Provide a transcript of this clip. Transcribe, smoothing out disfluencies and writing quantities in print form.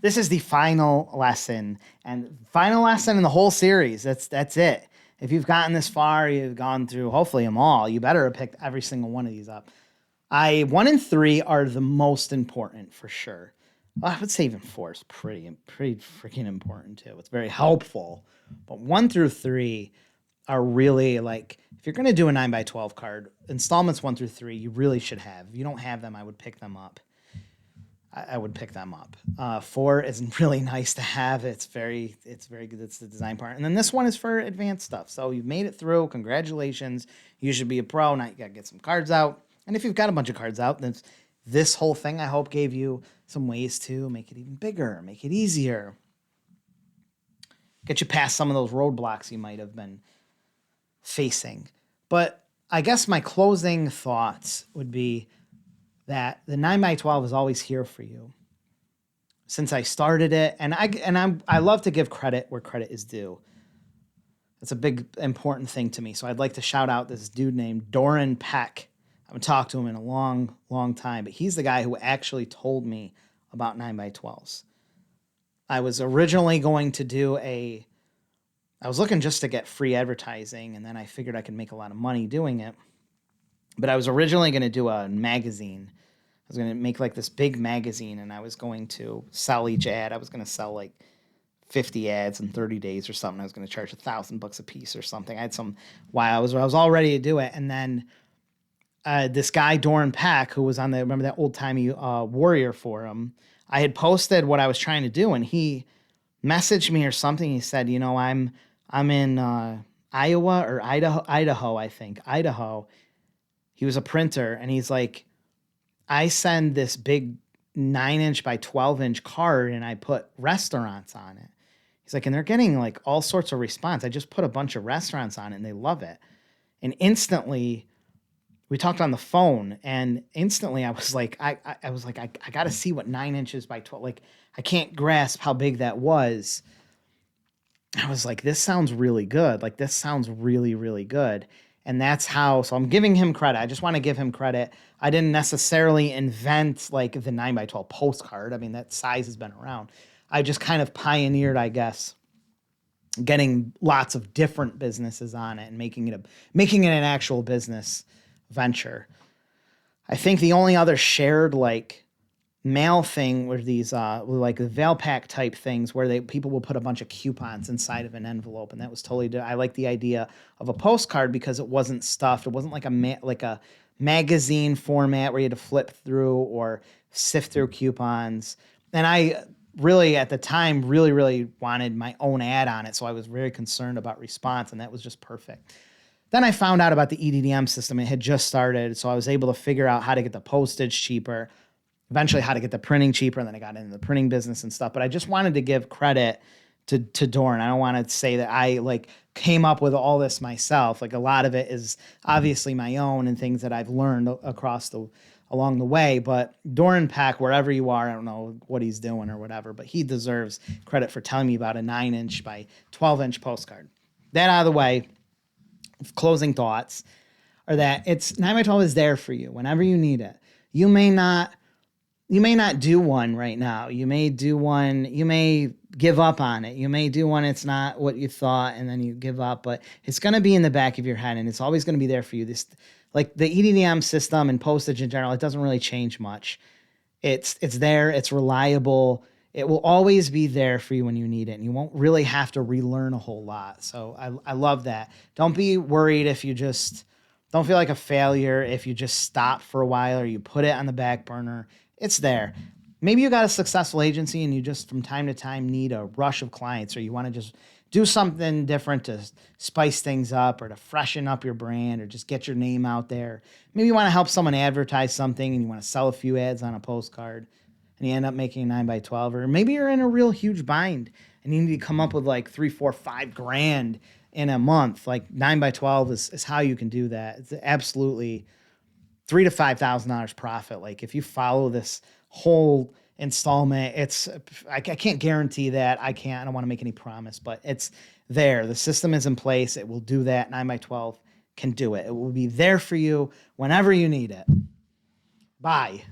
This is the final lesson and final lesson in the whole series. That's it. If you've gotten this far, you've gone through hopefully them all. You better have picked every single one of these up. 1 and 3 are the most important for sure. Well, I would say even 4 is pretty freaking important too. It's very helpful. But 1 through 3 are really like, if you're going to do a 9x12 card, installments 1 through 3, you really should have. If you don't have them, I would pick them up. I would pick them up. 4 is really nice to have. It's very good. It's the design part. And then this one is for advanced stuff. So you've made it through. Congratulations. You should be a pro. Now you got to get some cards out. And if you've got a bunch of cards out, then this whole thing, I hope, gave you some ways to make it even bigger, make it easier, get you past some of those roadblocks you might have been facing. But I guess my closing thoughts would be that the 9x12 is always here for you since I started it. And I love to give credit where credit is due. That's a big, important thing to me. So I'd like to shout out this dude named Doran Peck. I haven't talked to him in a long, long time, but he's the guy who actually told me about 9x12s. I was originally going to I was looking just to get free advertising, and then I figured I could make a lot of money doing it. But I was originally going to do a magazine. I was going to make like this big magazine, and I was going to sell each ad. I was going to sell like 50 ads in 30 days or something. I was going to charge $1,000 a piece or something. I had I was all ready to do it. And then this guy, Doran Peck, who was on remember that old timey Warrior forum, I had posted what I was trying to do, and he messaged me or something. He said, I'm in Iowa or Idaho, I think. Idaho. He was a printer, and he's like, I send this big 9-inch by 12-inch card, and I put restaurants on it. He's like, and they're getting like all sorts of response. I just put a bunch of restaurants on it, and they love it. And instantly, we talked on the phone, and instantly I was like, I got to see what 9 inches by 12, like, I can't grasp how big that was. I was like, this sounds really good. Like, this sounds really, really good. And that's how, so I'm giving him credit. I just want to give him credit. I didn't necessarily invent like the 9x12 postcard. I mean, that size has been around. I just kind of pioneered, I guess, getting lots of different businesses on it and making it an actual business venture. I think the only other shared like mail thing were these like the Valpak type things where people will put a bunch of coupons inside of an envelope, and that was totally I like the idea of a postcard because it wasn't stuffed. It wasn't like a magazine format where you had to flip through or sift through coupons. And I really at the time really wanted my own ad on it, so I was very concerned about response, and that was just perfect. Then I found out about the EDDM system. It had just started, so I was able to figure out how to get the postage cheaper, eventually how to get the printing cheaper, and then I got into the printing business and stuff. But I just wanted to give credit to Doran. I don't want to say that I like came up with all this myself. Like a lot of it is obviously my own and things that I've learned along the way. But Doran Peck, wherever you are, I don't know what he's doing or whatever, but he deserves credit for telling me about a 9-inch by 12-inch postcard. That out of the way, closing thoughts are that 9x12 is there for you whenever you need it. You may not do one right now. You may do one, you may give up on it. You may do one, it's not what you thought, and then you give up, but it's going to be in the back of your head, and it's always going to be there for you. This, like the EDDM system and postage in general, it doesn't really change much. It's there, it's reliable. It will always be there for you when you need it, and you won't really have to relearn a whole lot. So I love that. Don't be worried if you just don't feel like a failure if you just stop for a while or you put it on the back burner. It's there. Maybe you got a successful agency and you just from time to time need a rush of clients, or you want to just do something different to spice things up or to freshen up your brand or just get your name out there. Maybe you want to help someone advertise something and you want to sell a few ads on a postcard and you end up making a 9x12, or maybe you're in a real huge bind and you need to come up with like 3, 4, 5 grand in a month. Like 9x12 is how you can do that. It's absolutely $3,000 to $5,000 profit. Like if you follow this whole installment, I can't guarantee that. I don't want to make any promise, but it's there. The system is in place. It will do that. 9x12 can do it. It will be there for you whenever you need it. Bye.